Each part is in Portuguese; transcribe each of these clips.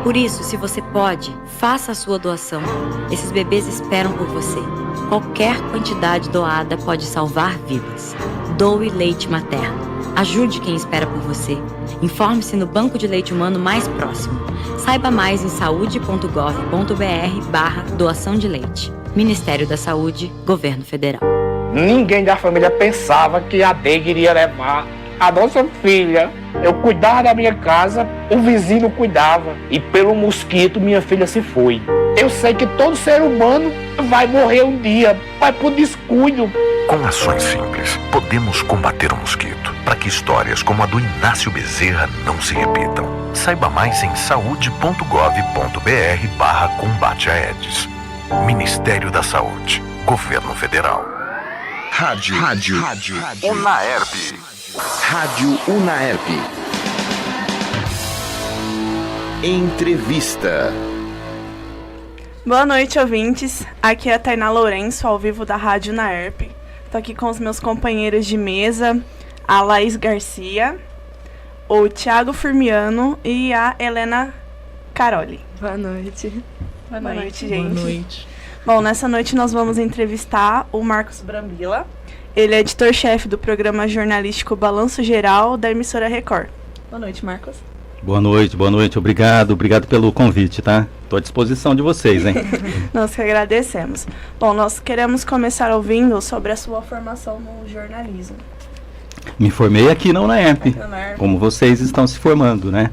Por isso, se você pode, faça a sua doação. Esses bebês esperam por você. Qualquer quantidade doada pode salvar vidas. Doe leite materno. Ajude quem espera por você. Informe-se no banco de leite humano mais próximo. Saiba mais em saude.gov.br/doação de leite. Ministério da Saúde, Governo Federal. Ninguém da família pensava que a Deg iria levar a nossa filha. Eu cuidava da minha casa, o vizinho cuidava. E pelo mosquito minha filha se foi. Eu sei que todo ser humano vai morrer um dia, mas por descuido. Com ações simples, podemos combater o mosquito, para que histórias como a do Inácio Bezerra não se repitam. Saiba mais em saude.gov.br/combate a Aedes. Ministério da Saúde, Governo Federal. Rádio Unaerp. Rádio Unaerp. Entrevista. Boa noite, ouvintes. Aqui é a Tainá Lourenço, ao vivo da Rádio Unaerp. Estou aqui com os meus companheiros de mesa, a Laís Garcia, o Thiago Firmiano e a Helena Caroli. Boa noite. Boa noite, gente. Boa noite. Bom, nessa noite nós vamos entrevistar o Marcos Brambila. Ele é editor-chefe do programa jornalístico Balanço Geral da emissora Record. Boa noite, Marcos. Boa noite. Obrigado pelo convite, tá? Estou à disposição de vocês, hein? Nós que agradecemos. Bom, nós queremos começar ouvindo sobre a sua formação no jornalismo. Me formei aqui na Unaerp, como vocês estão se formando, né?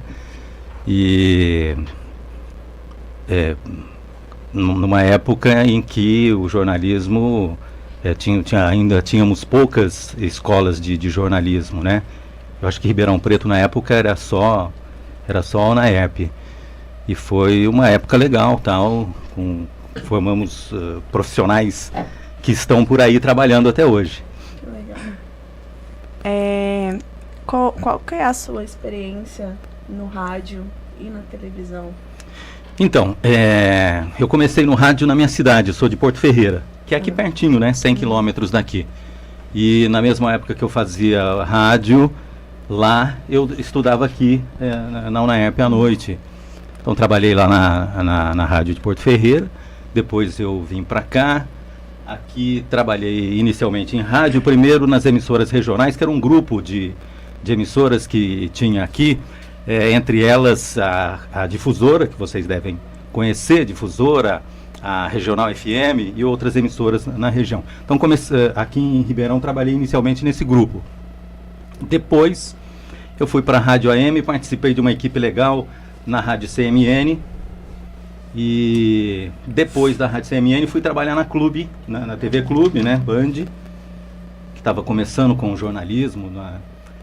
E numa época em que o jornalismo ainda tínhamos poucas escolas de jornalismo, né? Eu acho que Ribeirão Preto na época era só a Unaerp. E foi uma época legal, tal, formamos profissionais que estão por aí trabalhando até hoje. Que legal. Qual que é a sua experiência no rádio e na televisão? Então, eu comecei no rádio na minha cidade, eu sou de Porto Ferreira, que é aqui pertinho, né, 100 quilômetros daqui. E na mesma época que eu fazia rádio, lá eu estudava aqui na Unaerp à noite. Então trabalhei lá na rádio de Porto Ferreira, depois eu vim para cá, aqui trabalhei inicialmente em rádio, primeiro nas emissoras regionais, que era um grupo de emissoras que tinha aqui, entre elas a Difusora, que vocês devem conhecer, Difusora, a Regional FM e outras emissoras na região. Então aqui em Ribeirão trabalhei inicialmente nesse grupo. Depois eu fui para a Rádio AM, participei de uma equipe legal na Rádio CMN, e depois da Rádio CMN fui trabalhar na Clube, na TV Clube, né, Band, que estava começando com o jornalismo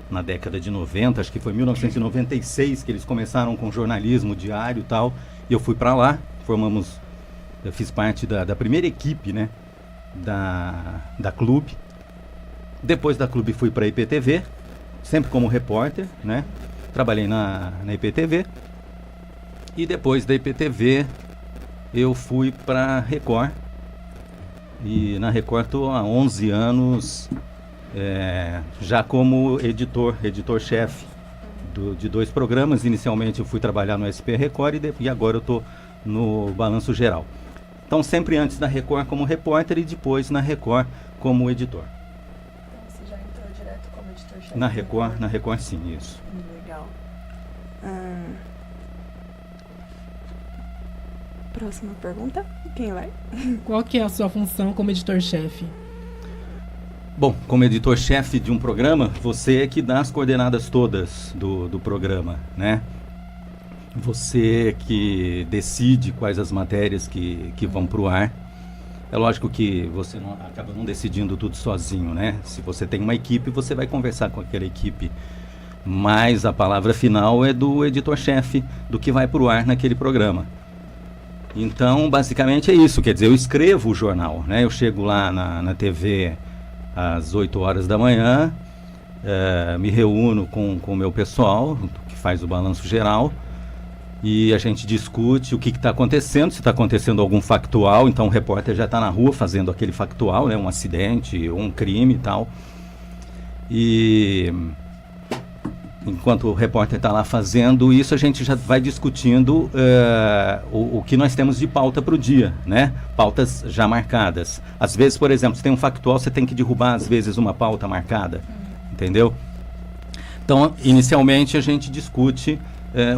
na década de 90, acho que foi 1996 que eles começaram com jornalismo diário e tal, e eu fui para lá, eu fiz parte da primeira equipe, né, da Clube. Depois da Clube fui para a IPTV, sempre como repórter, né, trabalhei na IPTV. E depois da IPTV eu fui para Record, e na Record estou há 11 anos já como editor-chefe de 2 programas. Inicialmente eu fui trabalhar no SP Record e agora eu estou no Balanço Geral. Então sempre antes na Record como repórter e depois na Record como editor. Então você já entrou direto como editor-chefe? Na Record sim, isso. Legal. Próxima pergunta, quem vai? Qual que é a sua função como editor-chefe? Bom, como editor-chefe de um programa, você é que dá as coordenadas todas do programa, né? Você que decide quais as matérias que vão para o ar. É lógico que você acaba não decidindo tudo sozinho, né? Se você tem uma equipe, você vai conversar com aquela equipe. Mas a palavra final é do editor-chefe, do que vai para o ar naquele programa. Então, basicamente é isso. Quer dizer, eu escrevo o jornal, né? Eu chego lá na TV às 8 horas da manhã, me reúno com o meu pessoal, que faz o balanço geral, e a gente discute o que está acontecendo, se está acontecendo algum factual. Então o repórter já está na rua fazendo aquele factual, né? Um acidente, um crime e tal. E enquanto o repórter está lá fazendo isso, a gente já vai discutindo o que nós temos de pauta para o dia, né? Pautas já marcadas. Às vezes, por exemplo, se tem um factual, você tem que derrubar, às vezes, uma pauta marcada, entendeu? Então, inicialmente, a gente discute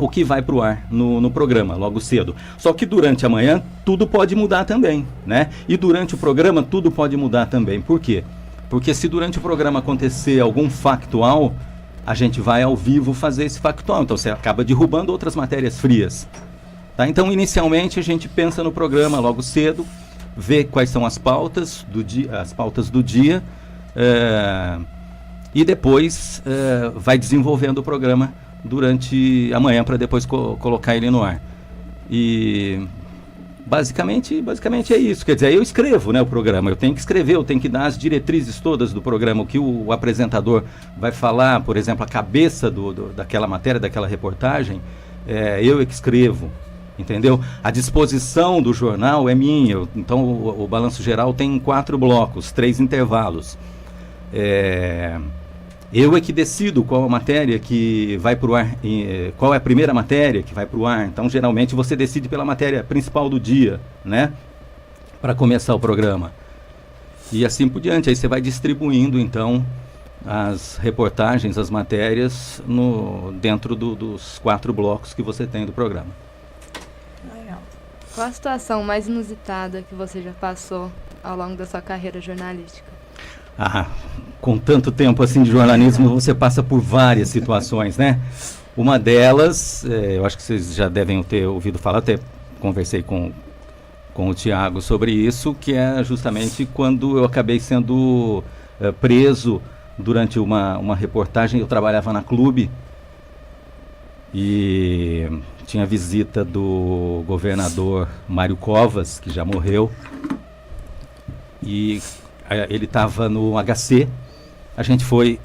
o que vai para o ar no programa, logo cedo. Só que durante a manhã, tudo pode mudar também, né? E durante o programa, tudo pode mudar também. Por quê? Porque se durante o programa acontecer algum factual, a gente vai ao vivo fazer esse factual. Então, você acaba derrubando outras matérias frias. Tá? Então, inicialmente, a gente pensa no programa logo cedo, vê quais são as pautas do dia, e depois vai desenvolvendo o programa durante a manhã para depois colocar ele no ar. E basicamente é isso. Quer dizer, eu escrevo, né, o programa, eu tenho que escrever, eu tenho que dar as diretrizes todas do programa, o que o apresentador vai falar, por exemplo, a cabeça daquela matéria, daquela reportagem, eu é que escrevo, entendeu? A disposição do jornal é minha, então o Balanço Geral tem 4 blocos, 3 intervalos. Eu é que decido qual a matéria que vai para o ar, qual é a primeira matéria que vai para o ar. Então, geralmente, você decide pela matéria principal do dia, né? Para começar o programa. E assim por diante. Aí você vai distribuindo, então, as reportagens, as matérias, dentro dos 4 blocos que você tem do programa. Legal. Qual a situação mais inusitada que você já passou ao longo da sua carreira jornalística? Com tanto tempo assim de jornalismo, você passa por várias situações, né? Uma delas, eu acho que vocês já devem ter ouvido falar, até conversei com o Tiago sobre isso, que é justamente quando eu acabei sendo preso durante uma reportagem. Eu trabalhava na Clube e tinha visita do governador Mário Covas, que já morreu, e ele estava no HC. A gente foi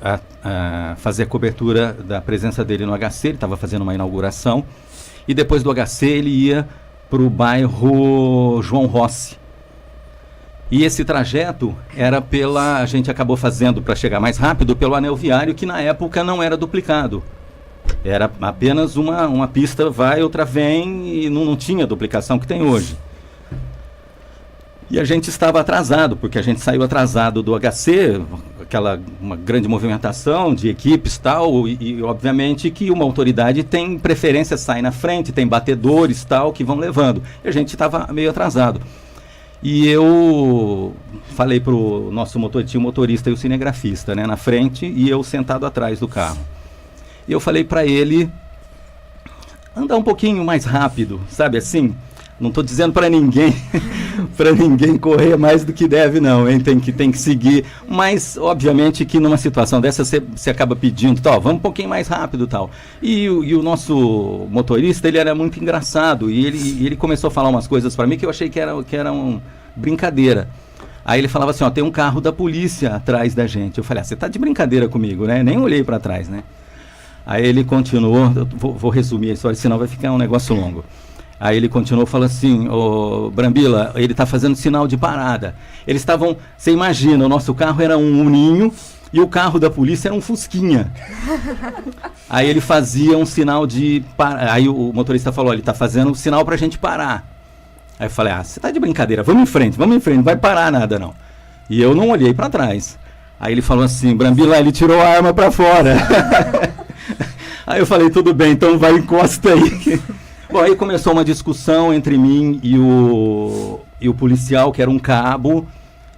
fazer a cobertura da presença dele no HC, ele estava fazendo uma inauguração, e depois do HC ele ia para o bairro João Rossi. E esse trajeto era a gente acabou fazendo, para chegar mais rápido, pelo anel viário, que na época não era duplicado. Era apenas uma pista vai, outra vem, e não tinha a duplicação que tem hoje. E a gente estava atrasado, porque a gente saiu atrasado do HC, uma grande movimentação de equipes tal, e obviamente que uma autoridade tem preferência, sai na frente, tem batedores tal, que vão levando. E a gente estava meio atrasado. E eu falei para o nosso tinha o motorista e o cinegrafista, né, na frente, e eu sentado atrás do carro. E eu falei para ele andar um pouquinho mais rápido, sabe assim? Não estou dizendo para ninguém correr mais do que deve, não, hein? Tem que seguir, mas obviamente que numa situação dessa você acaba pedindo, tal, vamos um pouquinho mais rápido, tal. E o nosso motorista, ele era muito engraçado, e ele começou a falar umas coisas para mim que eu achei que era uma brincadeira. Aí ele falava assim, tem um carro da polícia atrás da gente. Eu falei, você tá de brincadeira comigo, né? Nem olhei para trás, né? Aí ele continuou, vou resumir a história, senão vai ficar um negócio longo. Aí ele continuou falando assim, Brambila, ele está fazendo sinal de parada. Eles estavam, você imagina, o nosso carro era um Uninho e o carro da polícia era um Fusquinha. Aí ele fazia um sinal de parar. Aí o motorista falou, ele está fazendo um sinal para a gente parar. Aí eu falei, você está de brincadeira, vamos em frente, não vai parar nada não. E eu não olhei para trás. Aí ele falou assim, Brambila, ele tirou a arma para fora. Aí eu falei, tudo bem, então vai, encosta aí. Bom, aí começou uma discussão entre mim e o policial, que era um cabo.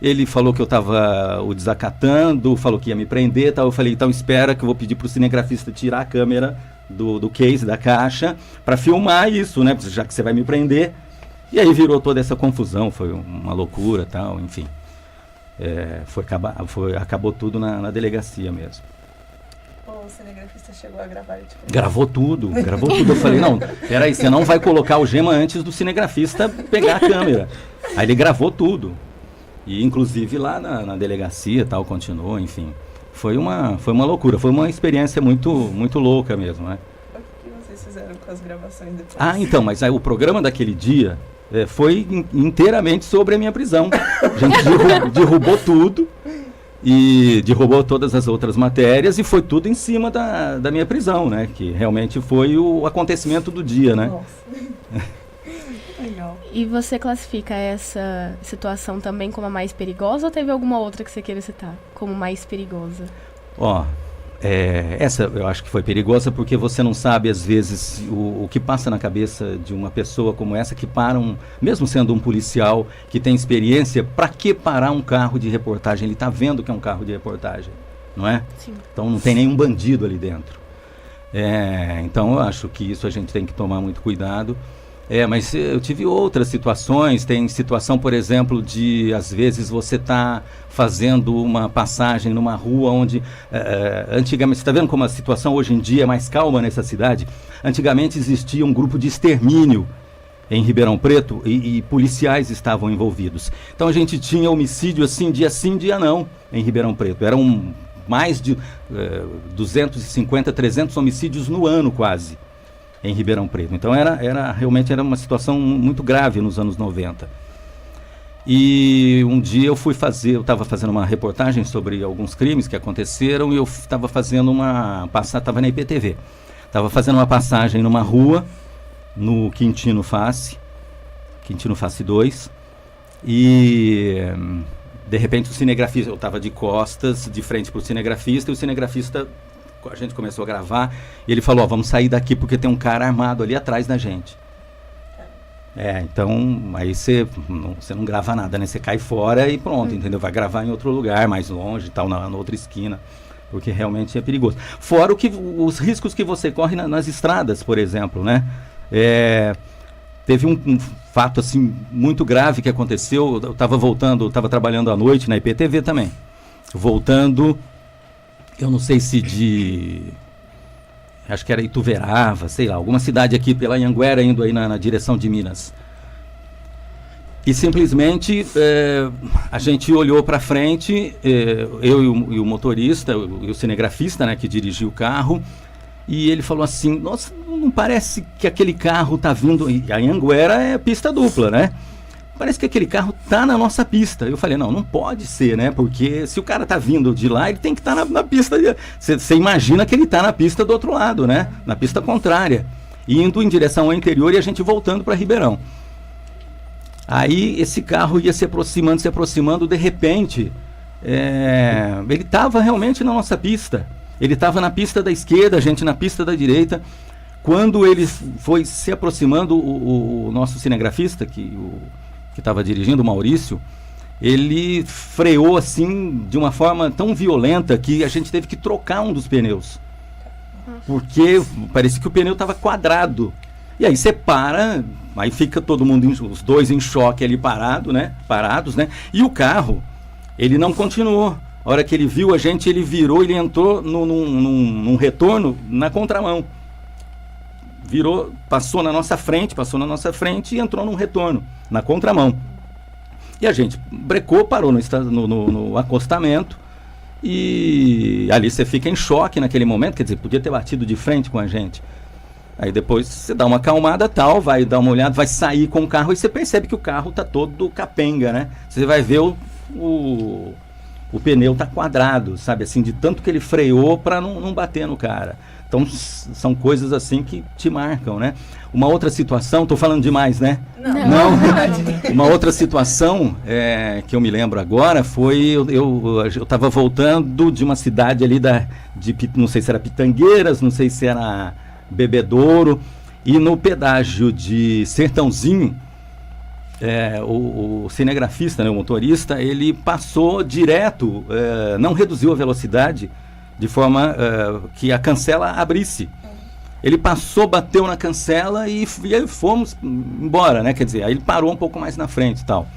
Ele falou que eu estava o desacatando, falou que ia me prender, tal. Eu falei, então espera que eu vou pedir para o cinegrafista tirar a câmera do case, da caixa, para filmar isso, né? Já que você vai me prender. E aí virou toda essa confusão, foi uma loucura, tal, enfim. Acabou tudo na delegacia mesmo. O cinegrafista chegou a gravar, Gravou tudo. Eu falei, não, peraí, você não vai colocar o gema antes do cinegrafista pegar a câmera. Aí ele gravou tudo. E inclusive lá na delegacia tal, continuou, enfim. Foi uma loucura, foi uma experiência muito, muito louca mesmo, né? O que vocês fizeram com as gravações depois? Então, mas aí o programa daquele dia foi inteiramente sobre a minha prisão. A gente derrubou tudo. e derrubou todas as outras matérias e foi tudo em cima da minha prisão, né? Que realmente foi o acontecimento do dia, né? Nossa. Legal. E você classifica essa situação também como a mais perigosa ou teve alguma outra que você queira citar como mais perigosa? Ó, essa eu acho que foi perigosa porque você não sabe às vezes o que passa na cabeça de uma pessoa como essa que mesmo sendo um policial que tem experiência, para que parar um carro de reportagem? Ele está vendo que é um carro de reportagem, não é? Sim. Então não tem nenhum bandido ali dentro. Então eu acho que isso a gente tem que tomar muito cuidado. Mas eu tive outras situações, tem situação, por exemplo, de às vezes você está fazendo uma passagem numa rua onde antigamente, você está vendo como a situação hoje em dia é mais calma nessa cidade? Antigamente existia um grupo de extermínio em Ribeirão Preto e policiais estavam envolvidos. Então a gente tinha homicídio assim, dia não, em Ribeirão Preto. Eram mais de 250, 300 homicídios no ano quase. Em Ribeirão Preto. Então realmente era uma situação muito grave nos anos 90. E um dia eu estava fazendo uma reportagem sobre alguns crimes que aconteceram e eu estava fazendo estava na IPTV. Estava fazendo uma passagem numa rua, no Quintino Face 2, e de repente o cinegrafista, eu estava de costas, de frente para o cinegrafista, e o cinegrafista, a gente começou a gravar, e ele falou, vamos sair daqui porque tem um cara armado ali atrás da gente. Então, aí você não grava nada, né? Você cai fora e pronto, entendeu? Vai gravar em outro lugar, mais longe, tal, na outra esquina, porque realmente é perigoso. Fora os riscos que você corre nas estradas, por exemplo, né? Teve um fato, assim, muito grave que aconteceu, eu estava trabalhando à noite na IPTV também, voltando... Eu não sei se acho que era Ituverava, sei lá, alguma cidade aqui pela Anhanguera, indo aí na direção de Minas. E simplesmente a gente olhou para frente, eu e o motorista, e o cinegrafista, né, que dirigia o carro, e ele falou assim, nossa, não parece que aquele carro está vindo... E a Anhanguera é pista dupla, né? Parece que aquele carro tá na nossa pista. Eu falei, não pode ser, né? Porque se o cara tá vindo de lá, ele tem que estar na pista. Você imagina que ele tá na pista do outro lado, né? Na pista contrária. Indo em direção ao interior e a gente voltando para Ribeirão. Aí esse carro ia se aproximando, de repente, ele estava realmente na nossa pista. Ele estava na pista da esquerda, a gente na pista da direita. Quando ele foi se aproximando, o nosso cinegrafista, que estava dirigindo, o Maurício, ele freou assim de uma forma tão violenta que a gente teve que trocar um dos pneus. Porque parecia que o pneu estava quadrado. E aí você para, aí fica todo mundo, os dois em choque ali parados, né? E o carro, ele não continuou. A hora que ele viu a gente, ele virou, ele entrou num retorno na contramão. Virou, passou na nossa frente e entrou num retorno, na contramão. E a gente brecou, parou no acostamento, e ali você fica em choque naquele momento, quer dizer, podia ter batido de frente com a gente. Aí depois você dá uma acalmada tal, vai dar uma olhada, vai sair com o carro, e você percebe que o carro tá todo capenga, né? Você vai ver o pneu tá quadrado, sabe, assim, de tanto que ele freou para não bater no cara. Então, são coisas assim que te marcam, né? Uma outra situação, estou falando demais, né? Não. Uma outra situação que eu me lembro agora foi, eu estava voltando de uma cidade ali não sei se era Pitangueiras, não sei se era Bebedouro, e no pedágio de Sertãozinho, o cinegrafista, né, o motorista, ele passou direto, não reduziu a velocidade, de forma que a cancela abrisse. Ele passou, bateu na cancela e fomos embora, né? Quer dizer, aí ele parou um pouco mais na frente e tal.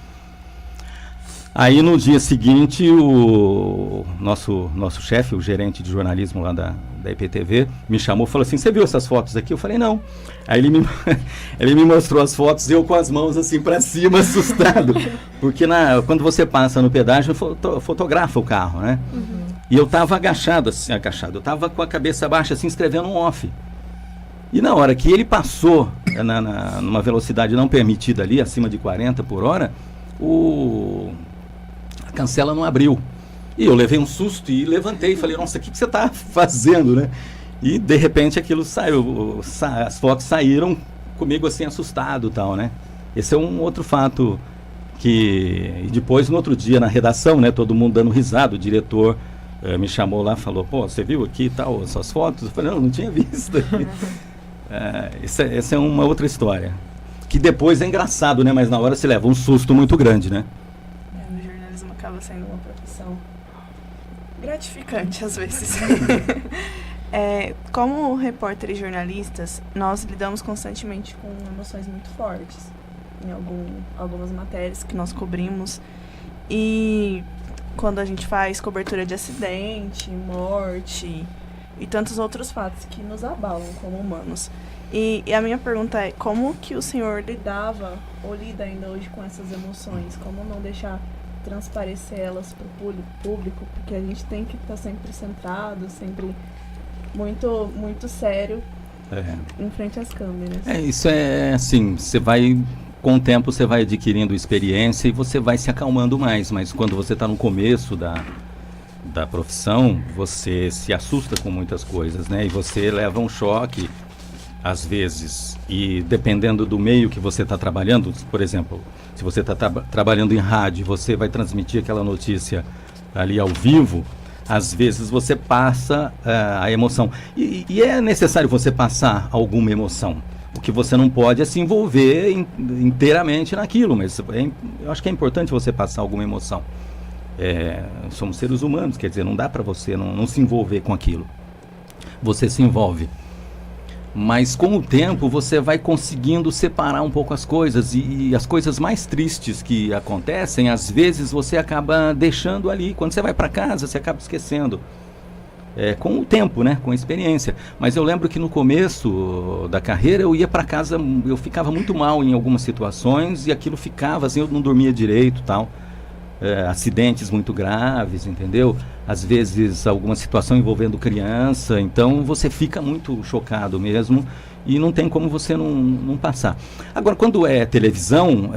Aí no dia seguinte, o nosso chefe, o gerente de jornalismo lá da IPTV, me chamou e falou assim, você viu essas fotos aqui? Eu falei, não. Aí ele me mostrou as fotos, eu com as mãos assim para cima, assustado. Porque quando você passa no pedágio, fotografa o carro, né? Uhum. E eu estava agachado, eu estava com a cabeça baixa, assim, escrevendo um off. E na hora que ele passou numa velocidade não permitida ali, acima de 40 por hora, a cancela não abriu. E eu levei um susto e levantei e falei, nossa, o que você está fazendo, né? E de repente aquilo saiu, as fotos saíram comigo assim assustado e tal, né? Esse é um outro fato que... E depois no outro dia na redação, né, todo mundo dando risada, o diretor me chamou lá e falou, pô, você viu aqui e tal, essas fotos? Eu falei, não tinha visto. Essa é uma outra história. Que depois é engraçado, né? Mas na hora se leva um susto muito grande, né? O jornalismo acaba sendo uma profissão gratificante às vezes. Como repórteres e jornalistas, nós lidamos constantemente com emoções muito fortes em algumas matérias que nós cobrimos. E quando a gente faz cobertura de acidente, morte e tantos outros fatos que nos abalam como humanos. E a minha pergunta é, como que o senhor lidava ou lida ainda hoje com essas emoções? Como não deixar transparecer elas para o público? Porque a gente tem que estar sempre centrado, sempre muito, muito sério em frente às câmeras. Isso é assim, com o tempo você vai adquirindo experiência e você vai se acalmando mais, mas quando você está no começo da profissão, você se assusta com muitas coisas, né? E você leva um choque, às vezes, e dependendo do meio que você está trabalhando, por exemplo, se você está trabalhando em rádio, você vai transmitir aquela notícia ali ao vivo, às vezes você passa a emoção. E é necessário você passar alguma emoção. O que você não pode é se envolver inteiramente naquilo, mas eu acho que é importante você passar alguma emoção. Somos seres humanos, quer dizer, não dá para você não se envolver com aquilo. Você se envolve. Mas com o tempo você vai conseguindo separar um pouco as coisas e as coisas mais tristes que acontecem, às vezes você acaba deixando ali. Quando você vai para casa, você acaba esquecendo. Com o tempo, né? Com a experiência. Mas eu lembro que no começo da carreira eu ia para casa, eu ficava muito mal em algumas situações e aquilo ficava assim, eu não dormia direito, tal. Acidentes muito graves, entendeu? Às vezes alguma situação envolvendo criança, então você fica muito chocado mesmo e não tem como você não passar. Agora, quando é televisão,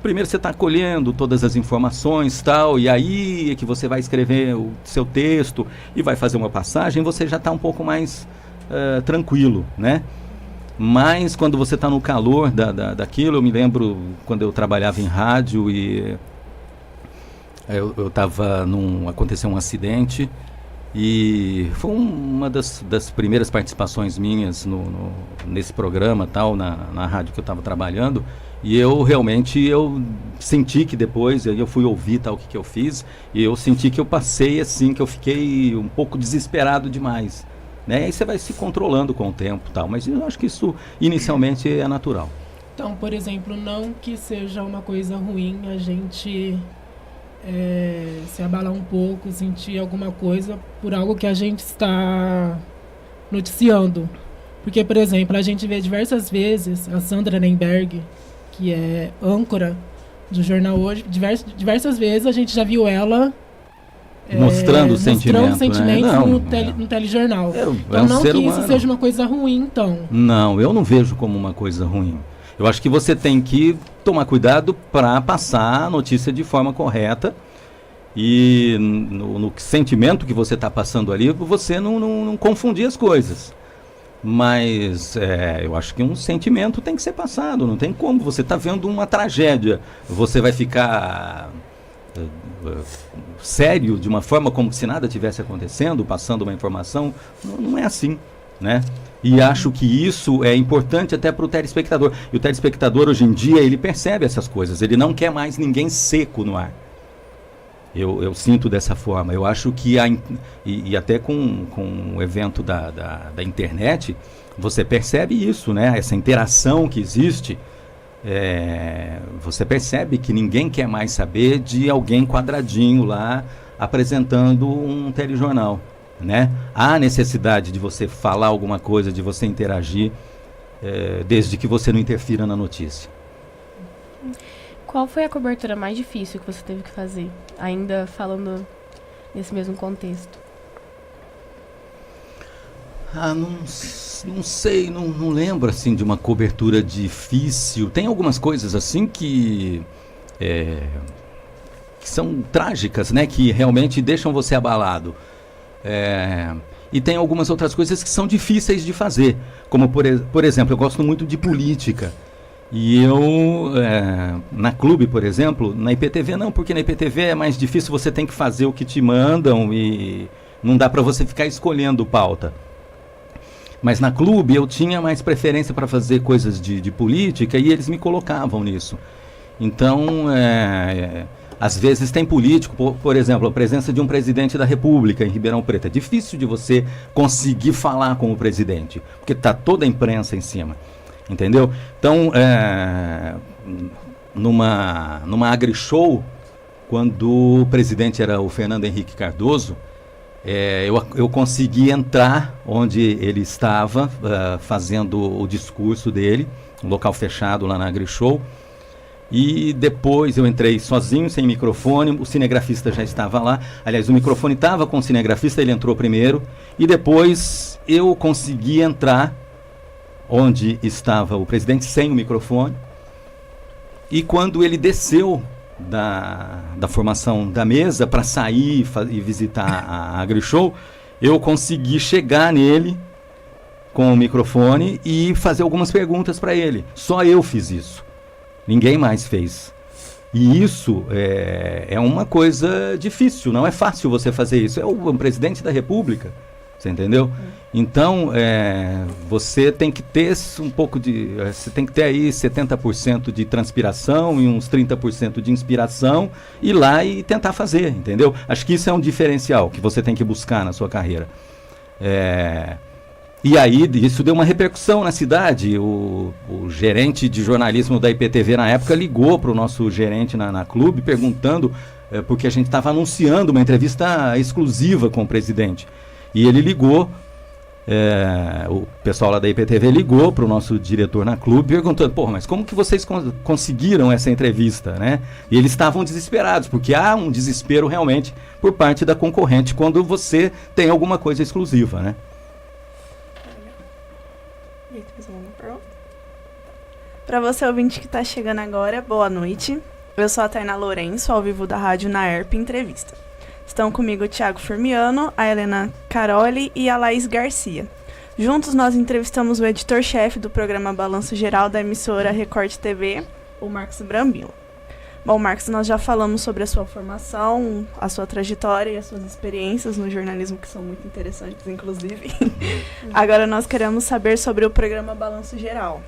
primeiro você está colhendo todas as informações tal, e aí é que você vai escrever o seu texto e vai fazer uma passagem, você já está um pouco mais tranquilo, né? Mas quando você está no calor daquilo, eu me lembro quando eu trabalhava em rádio e eu estava aconteceu um acidente e foi uma das primeiras participações minhas nesse programa tal, na rádio que eu estava trabalhando, e eu realmente senti que depois eu fui ouvir tal, o que eu fiz, e eu senti que eu passei assim, que eu fiquei um pouco desesperado demais, né? Aí você vai se controlando com o tempo tal, mas eu acho que isso inicialmente é natural. Então, por exemplo, não que seja uma coisa ruim a gente se abalar um pouco, sentir alguma coisa por algo que a gente está noticiando. Porque, por exemplo, a gente vê diversas vezes a Sandra Nemberg, que é âncora do Jornal Hoje, diversas vezes a gente já viu ela mostrando sentimentos, né? no telejornal. Então não que isso seja uma coisa ruim, então. Não, eu não vejo como uma coisa ruim. Eu acho que você tem que tomar cuidado para passar a notícia de forma correta e no sentimento que você está passando ali, você não confundir as coisas. Mas eu acho que um sentimento tem que ser passado, não tem como. Você está vendo uma tragédia, você vai ficar sério de uma forma como se nada tivesse acontecendo, passando uma informação. Não é assim, né? E acho que isso é importante até para o telespectador. E o telespectador, hoje em dia, ele percebe essas coisas. Ele não quer mais ninguém seco no ar. Eu sinto dessa forma. Eu acho que, e até com o evento da internet, você percebe isso, né? Essa interação que existe. Você percebe que ninguém quer mais saber de alguém quadradinho lá apresentando um telejornal. Né? Há necessidade de você falar alguma coisa, de você interagir, desde que você não interfira na notícia. Qual foi a cobertura mais difícil que você teve que fazer, ainda falando nesse mesmo contexto? Não sei, não lembro assim de uma cobertura difícil. Tem algumas coisas assim que são trágicas, né? Que realmente deixam você abalado. E tem algumas outras coisas que são difíceis de fazer. Como, por exemplo, eu gosto muito de política. E eu, na Clube, por exemplo, na IPTV não, porque na IPTV é mais difícil, você tem que fazer o que te mandam e não dá para você ficar escolhendo pauta. Mas na Clube eu tinha mais preferência para fazer coisas de política e eles me colocavam nisso. Então, às vezes tem político, por exemplo, a presença de um presidente da República em Ribeirão Preto. É difícil de você conseguir falar com o presidente, porque está toda a imprensa em cima. Entendeu? Então, numa AgriShow, quando o presidente era o Fernando Henrique Cardoso, eu consegui entrar onde ele estava fazendo o discurso dele, um local fechado lá na AgriShow. E depois eu entrei sozinho, sem microfone, o cinegrafista já estava lá. Aliás, o microfone estava com o cinegrafista, ele entrou primeiro. E depois eu consegui entrar onde estava o presidente sem o microfone. E quando ele desceu da formação da mesa para sair e visitar a AgriShow, eu consegui chegar nele com o microfone e fazer algumas perguntas para ele. Só eu fiz isso. Ninguém mais fez. E isso é uma coisa difícil, não é fácil você fazer isso. É o presidente da República, você entendeu? Então, você tem que ter um pouco de... Você tem que ter aí 70% de transpiração e uns 30% de inspiração, ir lá e tentar fazer, entendeu? Acho que isso é um diferencial que você tem que buscar na sua carreira. E aí, isso deu uma repercussão na cidade. O gerente de jornalismo da IPTV na época ligou para o nosso gerente na Clube, perguntando, porque a gente estava anunciando uma entrevista exclusiva com o presidente. E ele ligou, o pessoal lá da IPTV ligou para o nosso diretor na Clube, perguntando, mas como que vocês conseguiram essa entrevista, né? E eles estavam desesperados, porque há um desespero realmente por parte da concorrente quando você tem alguma coisa exclusiva, né? Para você ouvinte que está chegando agora, boa noite. Eu sou a Tainá Lourenço, ao vivo da Rádio Naerp Entrevista. Estão comigo o Thiago Firmiano, a Helena Caroli e a Laís Garcia. Juntos nós entrevistamos o editor-chefe do programa Balanço Geral da emissora Record TV, o Marcos Brambila. Bom, Marcos, nós já falamos sobre a sua formação, a sua trajetória e as suas experiências no jornalismo, que são muito interessantes, inclusive. Agora nós queremos saber sobre o programa Balanço Geral.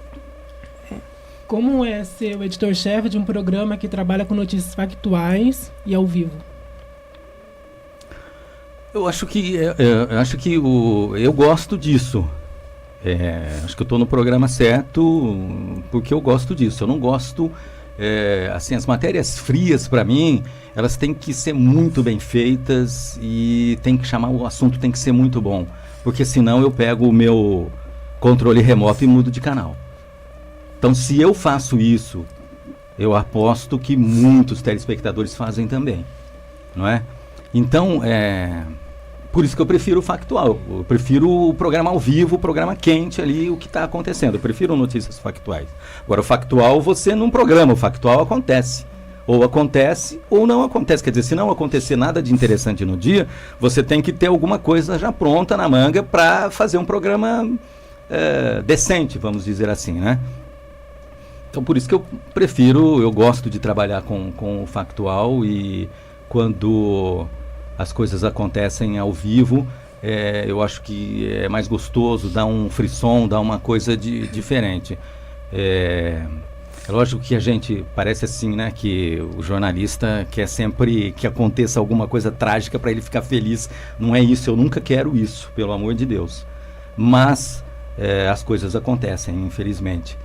Como é ser o editor-chefe de um programa que trabalha com notícias factuais e ao vivo? Eu acho que eu gosto disso. Acho que eu estou no programa certo porque eu gosto disso. Eu não gosto... assim, as matérias frias, para mim, elas têm que ser muito bem feitas e o assunto tem que ser muito bom. Porque senão eu pego o meu controle remoto e mudo de canal. Então, se eu faço isso, eu aposto que muitos telespectadores fazem também, não é? Então, por isso que eu prefiro o factual. Eu prefiro o programa ao vivo, o programa quente ali, o que está acontecendo. Eu prefiro notícias factuais. Agora, o factual, você não programa, o factual acontece. Ou acontece ou não acontece. Quer dizer, se não acontecer nada de interessante no dia, você tem que ter alguma coisa já pronta na manga para fazer um programa decente, vamos dizer assim, né? Então, por isso que eu gosto de trabalhar com o factual e quando as coisas acontecem ao vivo, eu acho que é mais gostoso, dá um frisson, dá uma coisa diferente. É lógico que a gente parece assim, né, que o jornalista quer sempre que aconteça alguma coisa trágica para ele ficar feliz. Não é isso, eu nunca quero isso, pelo amor de Deus. Mas as coisas acontecem, infelizmente.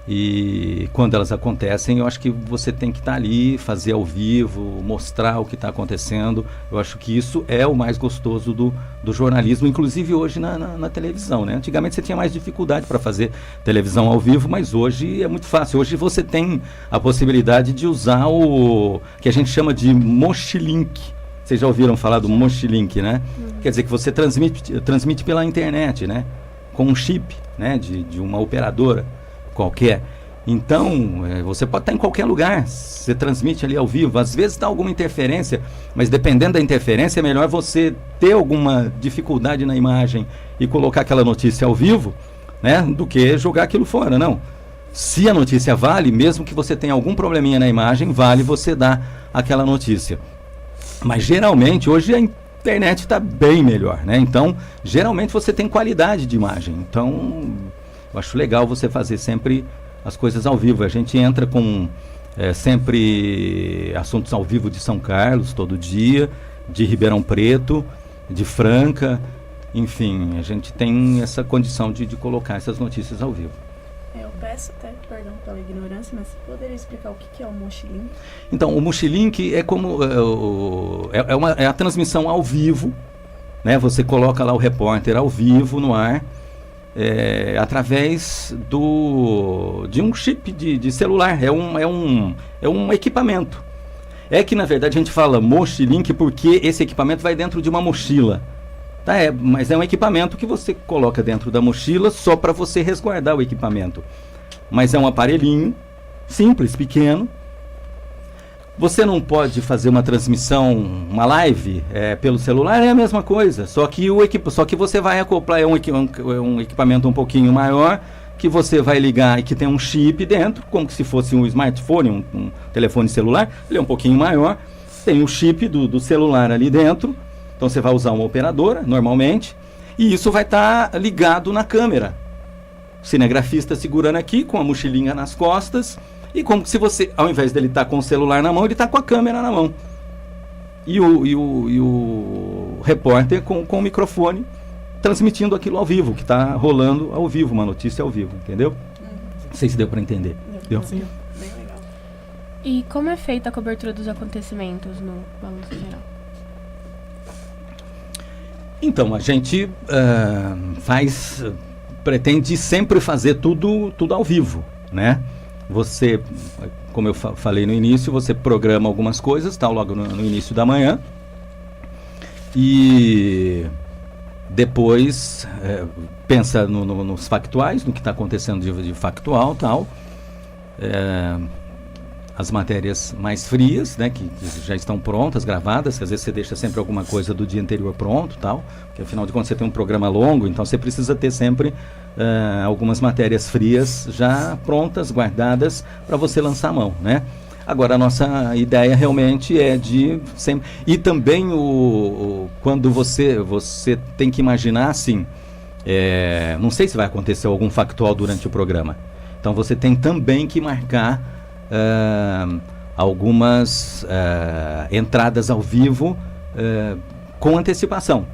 E quando elas acontecem, eu acho que você tem que estar ali, fazer ao vivo, mostrar o que está acontecendo. Eu acho que isso é o mais gostoso do jornalismo, inclusive hoje na televisão, né? Antigamente você tinha mais dificuldade para fazer televisão ao vivo, mas hoje é muito fácil. Hoje você tem a possibilidade de usar o que a gente chama de mochilink. Vocês já ouviram falar do mochilink, né? Quer dizer que você transmite pela internet, né? Com um chip, né? De uma operadora qualquer. Então, você pode estar em qualquer lugar, você transmite ali ao vivo, às vezes dá alguma interferência, mas dependendo da interferência é melhor você ter alguma dificuldade na imagem e colocar aquela notícia ao vivo, né, do que jogar aquilo fora, não. Se a notícia vale, mesmo que você tenha algum probleminha na imagem, vale você dar aquela notícia. Mas geralmente, hoje a internet está bem melhor, né, então geralmente você tem qualidade de imagem, então eu acho legal você fazer sempre as coisas ao vivo. A gente entra com sempre assuntos ao vivo de São Carlos, todo dia, de Ribeirão Preto, de Franca, enfim, a gente tem essa condição de colocar essas notícias ao vivo. Eu peço até perdão pela ignorância, mas você poderia explicar o que é o Mochilink? Então, o Mochilink é como é a transmissão ao vivo, né? Você coloca lá o repórter ao vivo no ar, através de um chip de celular, é um equipamento. É que na verdade a gente fala Mochilink porque esse equipamento vai dentro de uma mochila, tá? Mas é um equipamento que você coloca dentro da mochila só para você resguardar o equipamento. Mas é um aparelhinho simples, pequeno. Você não pode fazer uma transmissão, uma live pelo celular, é a mesma coisa, só que você vai acoplar, é um equipamento um pouquinho maior, que você vai ligar e que tem um chip dentro, como se fosse um smartphone, um telefone celular, ele é um pouquinho maior, tem o chip do celular ali dentro, então você vai usar uma operadora, normalmente, e isso vai estar ligado na câmera. O cinegrafista segurando aqui, com a mochilinha nas costas, e como se você, ao invés dele estar com o celular na mão, ele está com a câmera na mão. E o repórter com o microfone transmitindo aquilo ao vivo, que está rolando ao vivo, uma notícia ao vivo, entendeu? Não sei se deu para entender. Deu? Sim. Bem legal. E como é feita a cobertura dos acontecimentos no Balanço Geral? Então, a gente pretende sempre fazer tudo ao vivo, né? Você, como eu falei no início, você programa algumas coisas, tá, logo no início da manhã, e depois pensa nos factuais, no que está acontecendo de factual, tal, as matérias mais frias, né, que já estão prontas, gravadas, que às vezes você deixa sempre alguma coisa do dia anterior pronto, tal, porque afinal de contas você tem um programa longo, então você precisa ter sempre algumas matérias frias já prontas, guardadas, para você lançar a mão, né? Agora, a nossa ideia realmente é de sempre... E também quando você tem que imaginar, assim, não sei se vai acontecer algum factual durante o programa, então você tem também que marcar algumas entradas ao vivo com antecipação.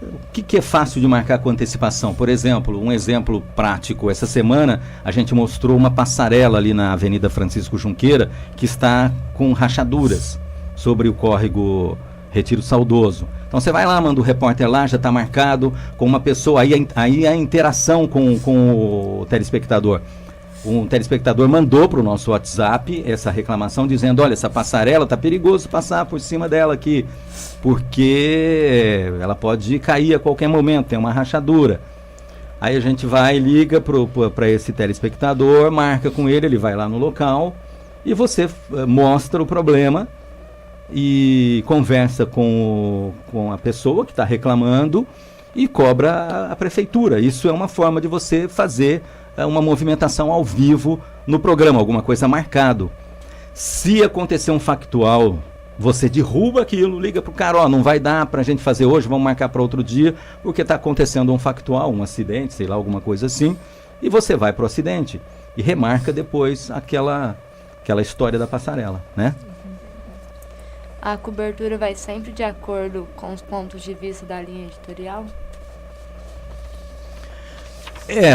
O que é fácil de marcar com antecipação? Por exemplo, um exemplo prático. Essa semana a gente mostrou uma passarela ali na Avenida Francisco Junqueira que está com rachaduras sobre o córrego Retiro Saudoso. Então você vai lá, manda o repórter lá, já está marcado com uma pessoa, aí a interação com o telespectador. Um telespectador mandou para o nosso WhatsApp essa reclamação dizendo, olha, essa passarela está perigoso passar por cima dela aqui, porque ela pode cair a qualquer momento, tem uma rachadura. Aí a gente vai e liga para esse telespectador, marca com ele, ele vai lá no local e você mostra o problema e conversa com a pessoa que está reclamando e cobra a prefeitura. Isso é uma forma de você fazer uma movimentação ao vivo no programa, alguma coisa marcado. Se acontecer um factual, você derruba aquilo, liga pro cara, não vai dar pra gente fazer hoje, vamos marcar para outro dia, porque está acontecendo um factual, um acidente, sei lá, alguma coisa assim, e você vai pro acidente e remarca depois aquela história da passarela, né? A cobertura vai sempre de acordo com os pontos de vista da linha editorial?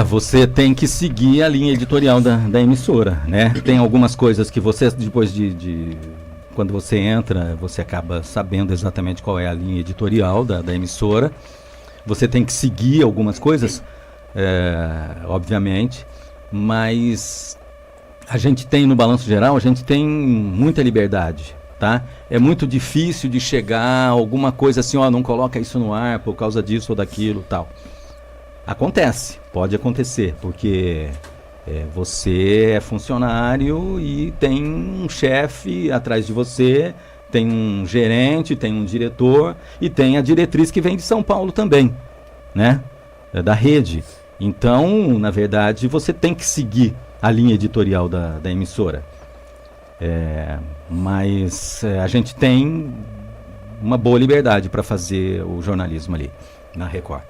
Você tem que seguir a linha editorial da emissora, né? Tem algumas coisas que você, depois quando você entra, você acaba sabendo exatamente qual é a linha editorial da emissora. Você tem que seguir algumas coisas, obviamente, mas a gente tem, no Balanço Geral, a gente tem muita liberdade, tá? É muito difícil de chegar a alguma coisa assim, não coloca isso no ar por causa disso ou daquilo, tal. Acontece, pode acontecer, porque Você é funcionário e tem um chefe atrás de você, tem um gerente, tem um diretor e tem a diretriz que vem de São Paulo também, né? Da rede. Então, na verdade, você tem que seguir a linha editorial da emissora. Mas a gente tem uma boa liberdade para fazer o jornalismo ali na Record.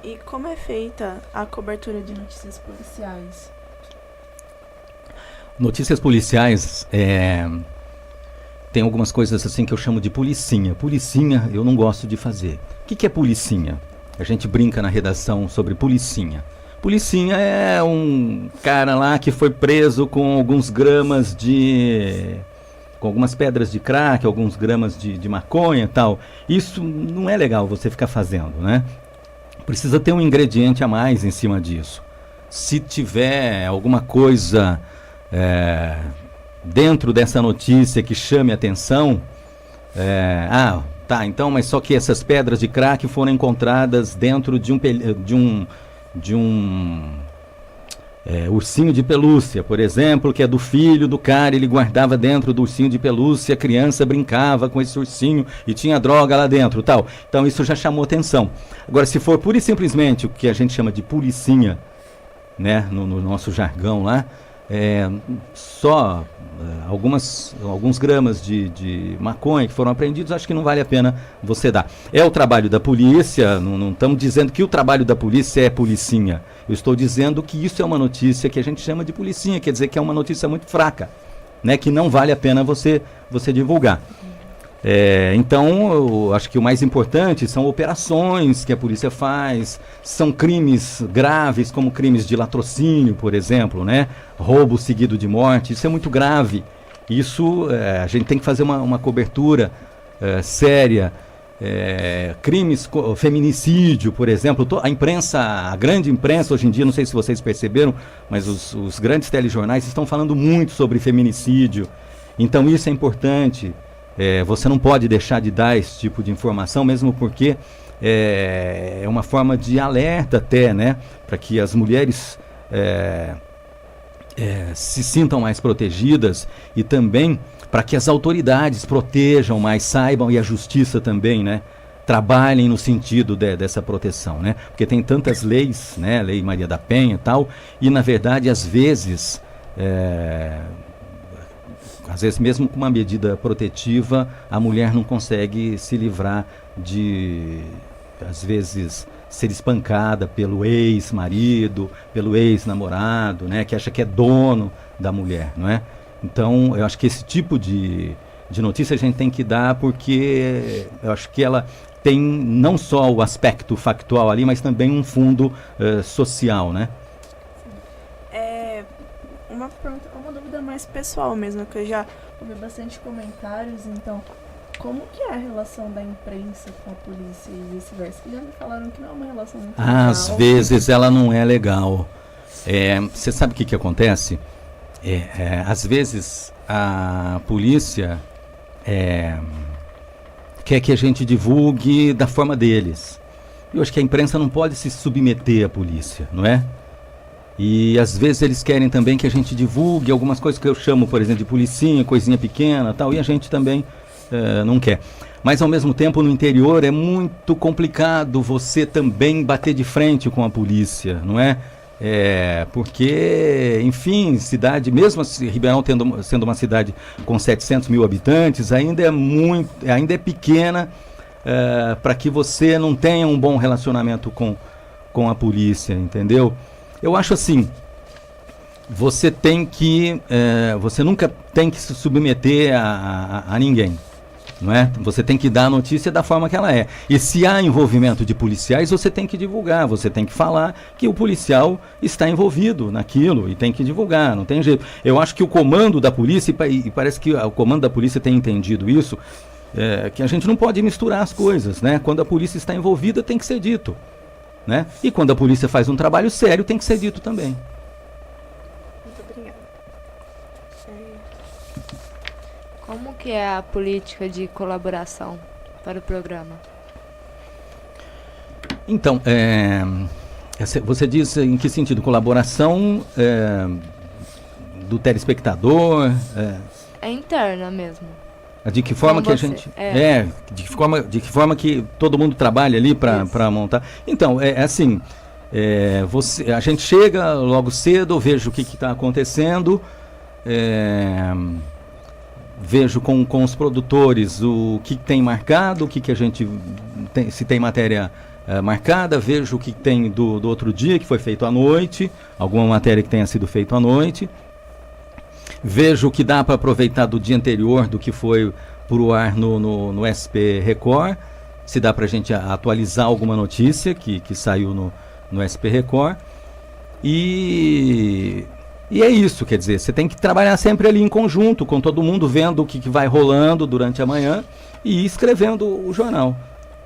E como é feita a cobertura de notícias policiais? Notícias policiais, tem algumas coisas assim que eu chamo de policinha. Policinha eu não gosto de fazer. O que é policinha? A gente brinca na redação sobre policinha. Policinha é um cara lá que foi preso com alguns gramas com algumas pedras de crack, alguns gramas de maconha e tal. Isso não é legal você ficar fazendo, né? Precisa ter um ingrediente a mais em cima disso. Se tiver alguma coisa dentro dessa notícia que chame atenção, então, mas só que essas pedras de crack foram encontradas dentro de um ursinho de pelúcia, por exemplo, que é do filho do cara, ele guardava dentro do ursinho de pelúcia, a criança brincava com esse ursinho e tinha droga lá dentro, tal. Então isso já chamou atenção. Agora, se for pura e simplesmente o que a gente chama de policinha, né, no nosso jargão lá, só alguns gramas de maconha que foram apreendidos, acho que não vale a pena você dar. É o trabalho da polícia, não estamos dizendo que o trabalho da polícia é policinha. Eu estou dizendo que isso é uma notícia que a gente chama de policinha, quer dizer que é uma notícia muito fraca, né, que não vale a pena você divulgar. Então, eu acho que o mais importante são operações que a polícia faz, são crimes graves, como crimes de latrocínio, por exemplo, né? Roubo seguido de morte, isso é muito grave. Isso, a gente tem que fazer uma cobertura séria. Crimes, feminicídio, por exemplo, a imprensa, a grande imprensa hoje em dia, não sei se vocês perceberam, mas os grandes telejornais estão falando muito sobre feminicídio. Então isso é importante. Você não pode deixar de dar esse tipo de informação, mesmo porque é uma forma de alerta até, né? Para que as mulheres se sintam mais protegidas e também para que as autoridades protejam mais, saibam, e a justiça também, né? Trabalhem no sentido dessa proteção, né? Porque tem tantas leis, né? Lei Maria da Penha e tal, e na verdade às vezes mesmo com uma medida protetiva, a mulher não consegue se livrar de, às vezes, ser espancada pelo ex-marido, pelo ex-namorado, né, que acha que é dono da mulher, não é? Então, eu acho que esse tipo de notícia a gente tem que dar, porque eu acho que ela tem não só o aspecto factual ali, mas também um fundo social, né? Uma dúvida mais pessoal mesmo, que eu já ouvi bastante comentários, então, como que é a relação da imprensa com a polícia e vice-versa? Já me falaram que não é uma relação muito legal. Às vezes ela não é legal. Você sabe o que acontece? Às vezes a polícia quer que a gente divulgue da forma deles. Eu acho que a imprensa não pode se submeter à polícia, não é? E às vezes eles querem também que a gente divulgue algumas coisas que eu chamo, por exemplo, de policinha, coisinha pequena, tal, e a gente também não quer. Mas ao mesmo tempo no interior é muito complicado você também bater de frente com a polícia, não é? Porque, enfim, cidade, mesmo assim, Ribeirão sendo uma cidade com 700 mil habitantes, ainda é pequena para que você não tenha um bom relacionamento com a polícia, entendeu? Eu acho assim, você nunca tem que se submeter a ninguém, não é? Você tem que dar a notícia da forma que ela é. E se há envolvimento de policiais, você tem que divulgar, você tem que falar que o policial está envolvido naquilo e tem que divulgar, não tem jeito. Eu acho que o comando da polícia, e parece que o comando da polícia tem entendido isso, que a gente não pode misturar as coisas, né? Quando a polícia está envolvida, tem que ser dito. Né? E quando a polícia faz um trabalho sério, tem que ser dito também. Muito obrigada. Como que é a política de colaboração para o programa? Então, Você diz em que sentido? Colaboração do telespectador? É interna mesmo. De que forma Com que a você, gente... é. De que forma que todo mundo trabalha ali para montar. Então, assim, a gente chega logo cedo, vejo o que está acontecendo, vejo com os produtores o que tem marcado, o que a gente tem, se tem matéria marcada, vejo o que tem do outro dia, que foi feito à noite, alguma matéria que tenha sido feita à noite. Vejo o que dá para aproveitar do dia anterior, do que foi pro ar no SP Record, se dá para a gente atualizar alguma notícia que saiu no SP Record. E é isso, quer dizer, você tem que trabalhar sempre ali em conjunto, com todo mundo, vendo o que vai rolando durante a manhã e escrevendo o jornal.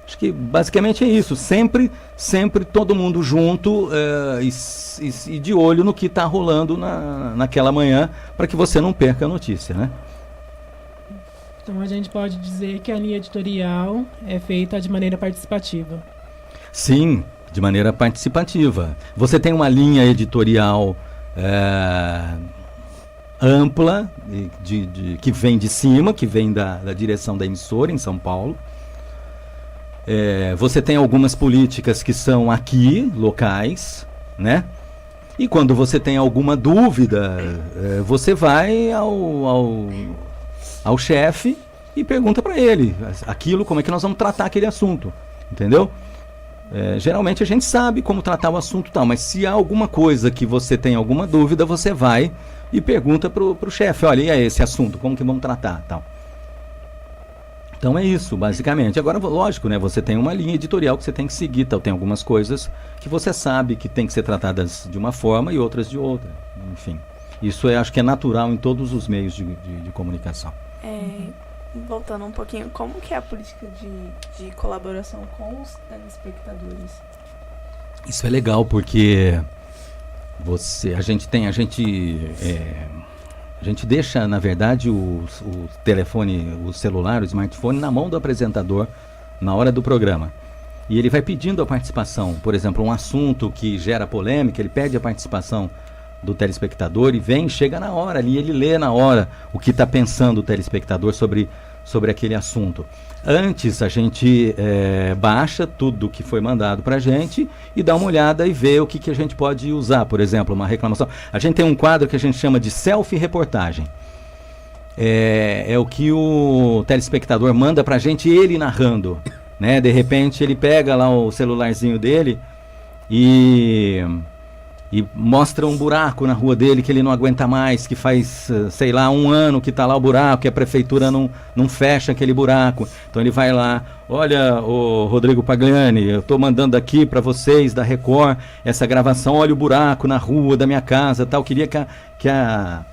Acho que basicamente é isso, sempre todo mundo junto e de olho no que está rolando naquela manhã, para que você não perca a notícia, né? Então a gente pode dizer que a linha editorial é feita de maneira participativa. Sim, de maneira participativa. Você tem uma linha editorial ampla, que vem de cima, que vem da direção da emissora em São Paulo. Você tem algumas políticas que são aqui, locais, né? E quando você tem alguma dúvida, você vai ao chefe e pergunta para ele como é que nós vamos tratar aquele assunto, entendeu? Geralmente a gente sabe como tratar o assunto tal, mas se há alguma coisa que você tem alguma dúvida, você vai e pergunta pro chefe, olha, e é esse assunto, como que vamos tratar, tal. Então é isso, basicamente. Agora, lógico, né? Você tem uma linha editorial que você tem que seguir, tal. Tem algumas coisas que você sabe que tem que ser tratadas de uma forma e outras de outra. Enfim, isso acho que é natural em todos os meios de comunicação. Voltando um pouquinho, como que é a política de colaboração com os telespectadores? Isso é legal porque a gente deixa, na verdade, o telefone, o celular, o smartphone na mão do apresentador na hora do programa. E ele vai pedindo a participação. Por exemplo, um assunto que gera polêmica, ele pede a participação do telespectador e chega na hora ali, ele lê na hora o que está pensando o telespectador sobre aquele assunto. Antes a gente baixa tudo que foi mandado para a gente e dá uma olhada e vê o que a gente pode usar. Por exemplo, uma reclamação. A gente tem um quadro que a gente chama de selfie-reportagem. É o que o telespectador manda para a gente, ele narrando, né? De repente ele pega lá o celularzinho dele e mostra um buraco na rua dele que ele não aguenta mais, que faz, sei lá, 1 ano que está lá o buraco, que a prefeitura não fecha aquele buraco. Então ele vai lá, olha, o Rodrigo Pagliani, eu estou mandando aqui para vocês da Record essa gravação, olha o buraco na rua da minha casa, tal, queria que a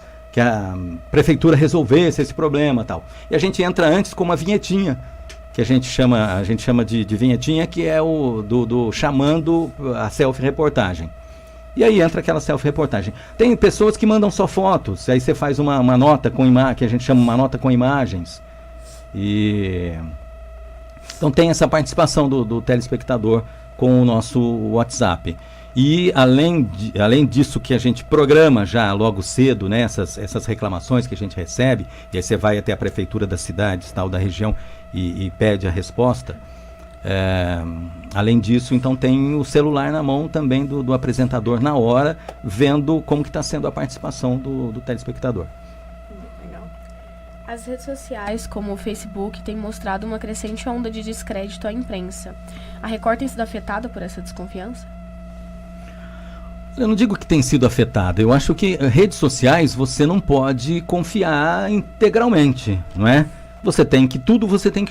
prefeitura resolvesse esse problema, tal. E a gente entra antes com uma vinhetinha, que a gente chama de vinhetinha, que é do chamando a selfie-reportagem. E aí entra aquela selfie-reportagem. Tem pessoas que mandam só fotos, aí você faz uma nota com que a gente chama uma nota com imagens. Então tem essa participação do telespectador com o nosso WhatsApp. E além disso que a gente programa já logo cedo, né, essas reclamações que a gente recebe, e aí você vai até a prefeitura das cidades, tal, da região, e pede a resposta. Além disso, então tem o celular na mão também do apresentador na hora, vendo como que está sendo a participação do telespectador. Legal. As redes sociais, como o Facebook, têm mostrado uma crescente onda de descrédito à imprensa. A Record tem sido afetada por essa desconfiança? Eu não digo que tem sido afetada, eu acho que redes sociais você não pode confiar integralmente, não é? Você tem que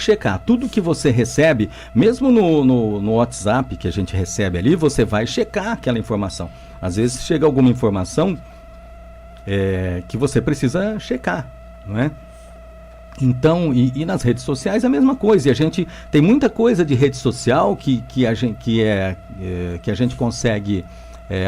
checar. Tudo que você recebe, mesmo no WhatsApp que a gente recebe ali, você vai checar aquela informação. Às vezes chega alguma informação que você precisa checar, não é? Então, e nas redes sociais a mesma coisa. E a gente tem muita coisa de rede social que a gente consegue,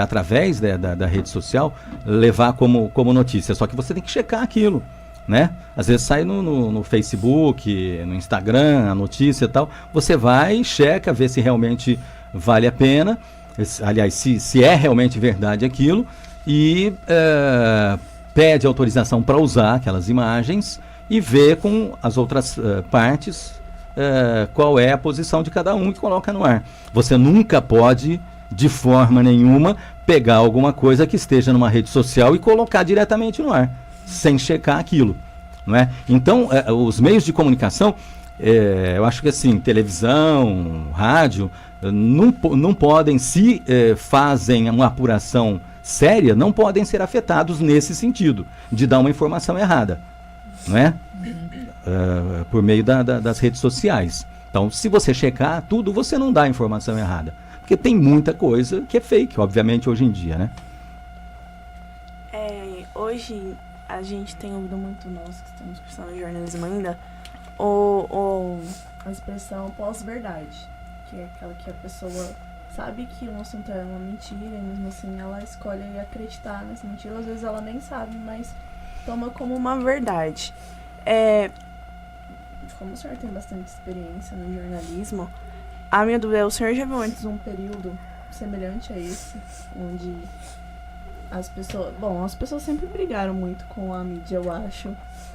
através da rede social, levar como notícia. Só que você tem que checar aquilo, né? Às vezes sai no Facebook, no Instagram, a notícia e tal. Você vai, checa, vê se realmente vale a pena. aliás, se é realmente verdade aquilo, e pede autorização para usar aquelas imagens e vê com as outras partes qual é a posição de cada um e coloca no ar. Você nunca pode, de forma nenhuma, pegar alguma coisa que esteja numa rede social e colocar diretamente no ar, sem checar aquilo, não é? Então, os meios de comunicação, eu acho que assim, televisão, rádio, não podem, se fazem uma apuração séria, não podem ser afetados nesse sentido, de dar uma informação errada, não é? Por meio das redes sociais. Então, se você checar tudo, você não dá a informação errada. Porque tem muita coisa que é fake, obviamente, hoje em dia, né? Hoje, a gente tem ouvido muito, nós que estamos cursando jornalismo ainda, a expressão pós-verdade, que é aquela que a pessoa sabe que um assunto é uma mentira, e mesmo assim ela escolhe acreditar nessa mentira. Às vezes ela nem sabe, mas toma como uma verdade. Como o senhor tem bastante experiência no jornalismo, a minha dúvida é, o senhor já viu antes um período semelhante a esse, onde as pessoas sempre brigaram muito com a mídia, eu acho.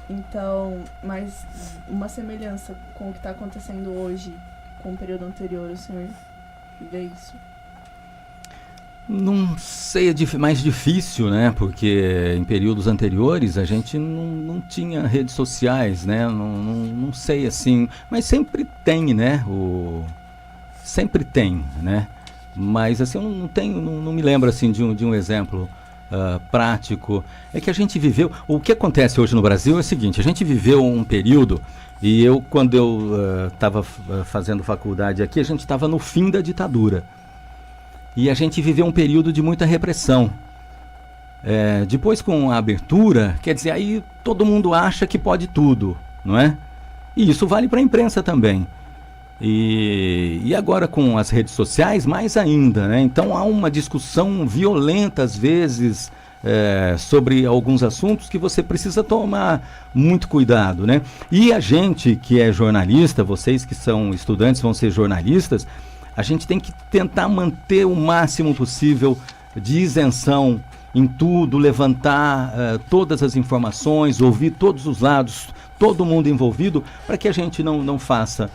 Então, mas uma semelhança com o que está acontecendo hoje, com o período anterior, o senhor vê isso? Não sei, é mais difícil, né? Porque em períodos anteriores a gente não tinha redes sociais, né? Não sei assim, mas sempre tem, né? Sempre tem, né? Mas assim, eu não me lembro assim de um exemplo prático. É que a gente viveu, o que acontece hoje no Brasil é o seguinte: a gente viveu um período, e quando eu estava fazendo faculdade aqui, a gente estava no fim da ditadura. E a gente viveu um período de muita repressão. Depois, com a abertura, quer dizer, aí todo mundo acha que pode tudo, não é? E isso vale para a imprensa também. E agora com as redes sociais, mais ainda, né? Então há uma discussão violenta, às vezes, sobre alguns assuntos que você precisa tomar muito cuidado, né? E a gente que é jornalista, vocês que são estudantes vão ser jornalistas, a gente tem que tentar manter o máximo possível de isenção em tudo, levantar todas as informações, ouvir todos os lados, todo mundo envolvido, para que a gente não faça,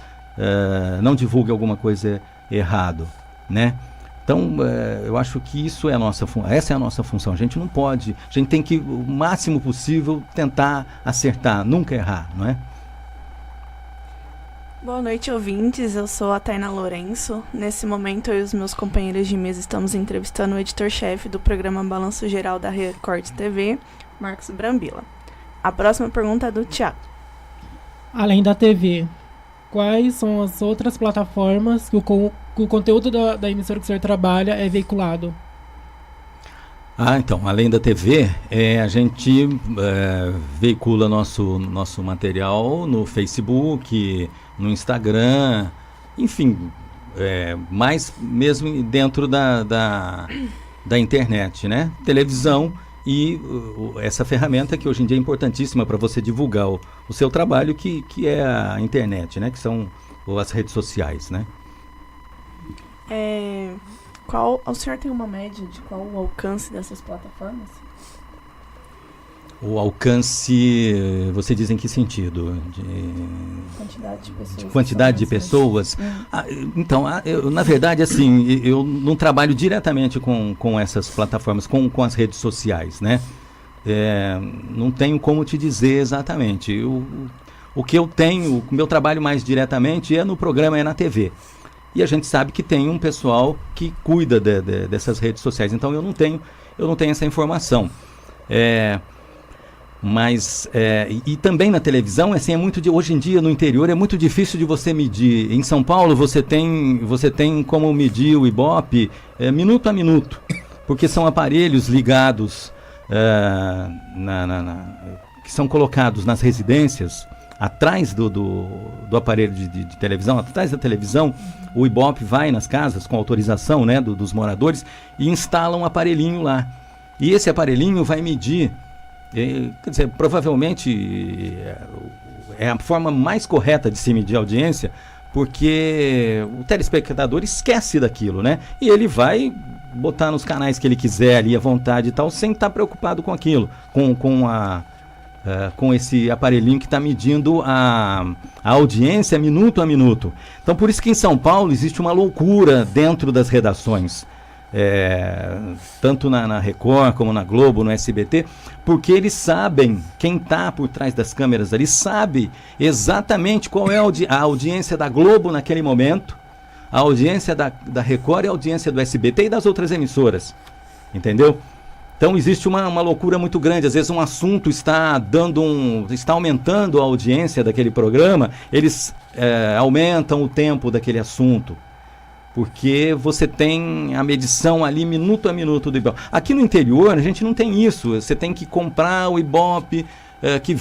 não divulgue alguma coisa errado, né? Então, eu acho que essa é a nossa função. A gente não pode, a gente tem que, o máximo possível, tentar acertar, nunca errar, não é? Boa noite, ouvintes. Eu sou a Tainá Lourenço. Nesse momento, eu e os meus companheiros de mesa estamos entrevistando o editor-chefe do programa Balanço Geral da Record TV, Marcos Brambila. A próxima pergunta é do Thiago. Além da TV, quais são as outras plataformas que o conteúdo da emissora que o senhor trabalha é veiculado? Então, além da TV, a gente veicula nosso material no Facebook, no Instagram, enfim, mais mesmo dentro da internet, né? Televisão e essa ferramenta que hoje em dia é importantíssima para você divulgar o seu trabalho, que é a internet, né? Que são as redes sociais, né? O senhor tem uma média de qual o alcance dessas plataformas? O alcance, você diz em que sentido? Quantidade de pessoas. De quantidade de pessoas? Então, na verdade, assim, eu não trabalho diretamente com essas plataformas, com as redes sociais, né? Não tenho como te dizer exatamente. O que eu tenho, o meu trabalho mais diretamente é no programa, é na TV. E a gente sabe que tem um pessoal que cuida dessas redes sociais. Então eu não tenho essa informação. Mas e também na televisão, assim, hoje em dia no interior é muito difícil de você medir. Em São Paulo você tem como medir o Ibope minuto a minuto, porque são aparelhos ligados que são colocados nas residências, atrás do aparelho de televisão, atrás da televisão. O Ibope vai nas casas com autorização, né, dos moradores, e instala um aparelhinho lá. E esse aparelhinho vai medir, quer dizer, provavelmente é a forma mais correta de se medir a audiência, porque o telespectador esquece daquilo, né? E ele vai botar nos canais que ele quiser ali à vontade e tal, sem estar preocupado com aquilo, com esse aparelhinho que está medindo a audiência minuto a minuto. Então, por isso que em São Paulo existe uma loucura dentro das redações, tanto na Record como na Globo, no SBT, porque eles sabem, quem está por trás das câmeras ali sabe exatamente qual é a audiência da Globo naquele momento, a audiência da Record e a audiência do SBT e das outras emissoras, entendeu? Então existe uma loucura muito grande. Às vezes um assunto está aumentando a audiência daquele programa, eles aumentam o tempo daquele assunto, porque você tem a medição ali minuto a minuto do Ibope. Aqui no interior a gente não tem isso, você tem que comprar o Ibope que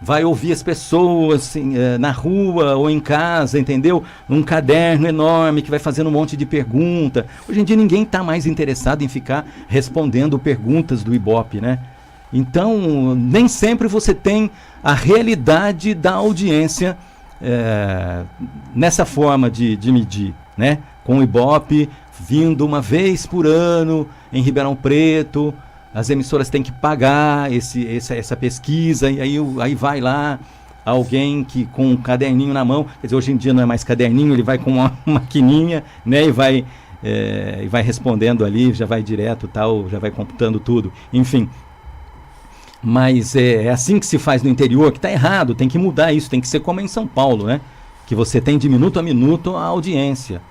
vai ouvir as pessoas na rua ou em casa, entendeu? Um caderno enorme que vai fazendo um monte de pergunta. Hoje em dia ninguém está mais interessado em ficar respondendo perguntas do Ibope, né? Então, nem sempre você tem a realidade da audiência nessa forma de medir, né? Com o Ibope vindo uma vez por ano em Ribeirão Preto, as emissoras têm que pagar essa pesquisa, e aí vai lá alguém que com um caderninho na mão, quer dizer, hoje em dia não é mais caderninho, ele vai com uma maquininha, né, e vai respondendo ali, já vai direto, tal, já vai computando tudo, enfim. Mas é assim que se faz no interior, que está errado, tem que mudar isso, tem que ser como em São Paulo, né, que você tem de minuto a minuto a audiência.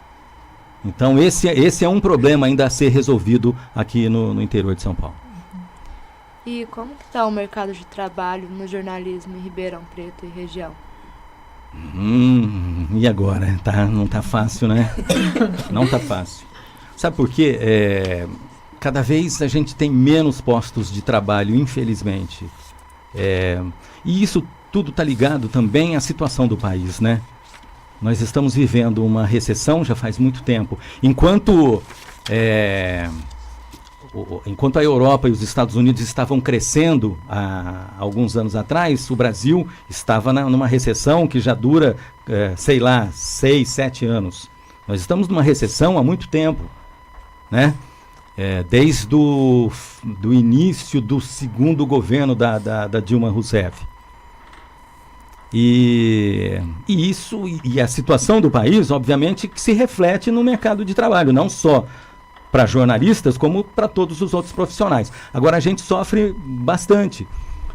Então esse é um problema ainda a ser resolvido aqui no interior de São Paulo. E como que está o mercado de trabalho no jornalismo em Ribeirão Preto e região? E agora? Não tá fácil, né? Não tá fácil. Sabe por quê? Cada vez a gente tem menos postos de trabalho, infelizmente. E isso tudo está ligado também à situação do país, né? Nós estamos vivendo uma recessão já faz muito tempo. Enquanto a Europa e os Estados Unidos estavam crescendo há alguns anos atrás, o Brasil estava numa recessão que já dura, 6, 7 anos. Nós estamos numa recessão há muito tempo, né? Desde do início do segundo governo da Dilma Rousseff. E a situação do país, obviamente, que se reflete no mercado de trabalho, não só para jornalistas, como para todos os outros profissionais. Agora, a gente sofre bastante,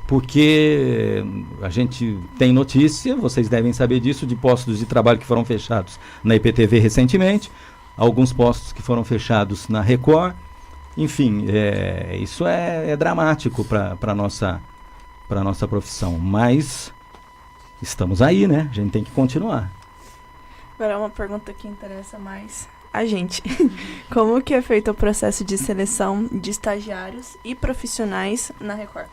porque a gente tem notícia, vocês devem saber disso, de postos de trabalho que foram fechados na IPTV recentemente, alguns postos que foram fechados na Record. Enfim, isso é dramático para a nossa profissão, mas estamos aí, né? A gente tem que continuar. Agora, uma pergunta que interessa mais a gente. Como que é feito o processo de seleção de estagiários e profissionais na Record?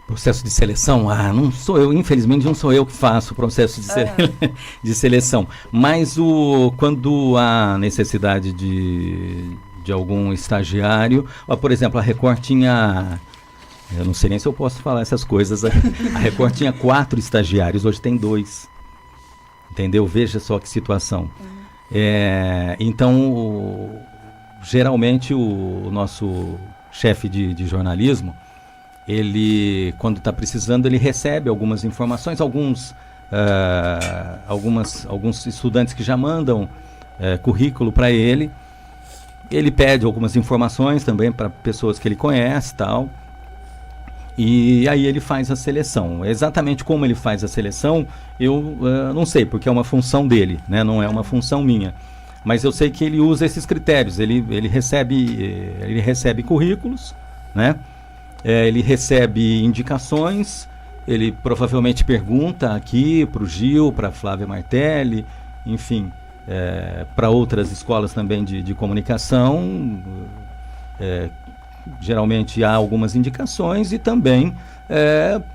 Processo de seleção? Não sou eu, infelizmente não sou eu que faço o processo de seleção. Mas quando há necessidade de algum estagiário, por exemplo, a Record tinha... Eu não sei nem se eu posso falar essas coisas. A Record tinha 4 estagiários, hoje tem 2. Entendeu? Veja só que situação. Então, geralmente o nosso chefe de jornalismo, ele, quando está precisando, ele recebe algumas informações, alguns estudantes que já mandam currículo para ele. Ele pede algumas informações também para pessoas que ele conhece e tal. E aí ele faz a seleção. Exatamente como ele faz a seleção, eu não sei, porque é uma função dele, né? Não é uma função minha. Mas eu sei que ele usa esses critérios. Ele recebe currículos, né? Ele recebe indicações, ele provavelmente pergunta aqui para o Gil, para a Flávia Martelli, enfim, para outras escolas também de comunicação. Geralmente há algumas indicações e também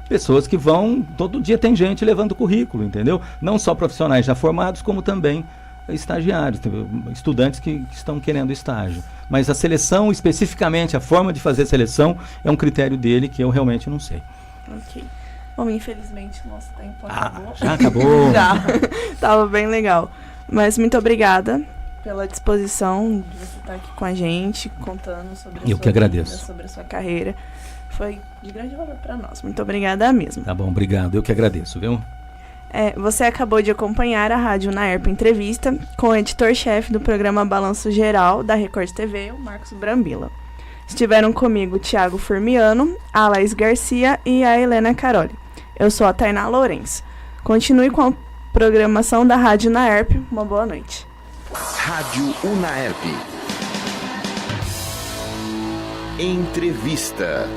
pessoas que vão, todo dia tem gente levando currículo, entendeu? Não só profissionais já formados, como também estagiários, estudantes que estão querendo estágio. Mas a seleção, especificamente a forma de fazer a seleção, é um critério dele que eu realmente não sei. Ok. Bom, infelizmente, nosso tempo acabou. Já acabou? Já. Tava bem legal. Mas muito obrigada pela disposição de você estar aqui com a gente, contando sobre a Eu sua que agradeço. vida, sobre a sua carreira. Foi de grande valor para nós. Muito obrigada mesmo. Tá bom, obrigado. Eu que agradeço, viu? Você acabou de acompanhar a Rádio Unaerp Entrevista com o editor-chefe do programa Balanço Geral da Record TV, o Marcos Brambila. Estiveram comigo o Thiago Formiano, a Laís Garcia e a Helena Caroli. Eu sou a Tainá Lourenço. Continue com a programação da Rádio Unaerp. Uma boa noite. Rádio Unaerp. Entrevista.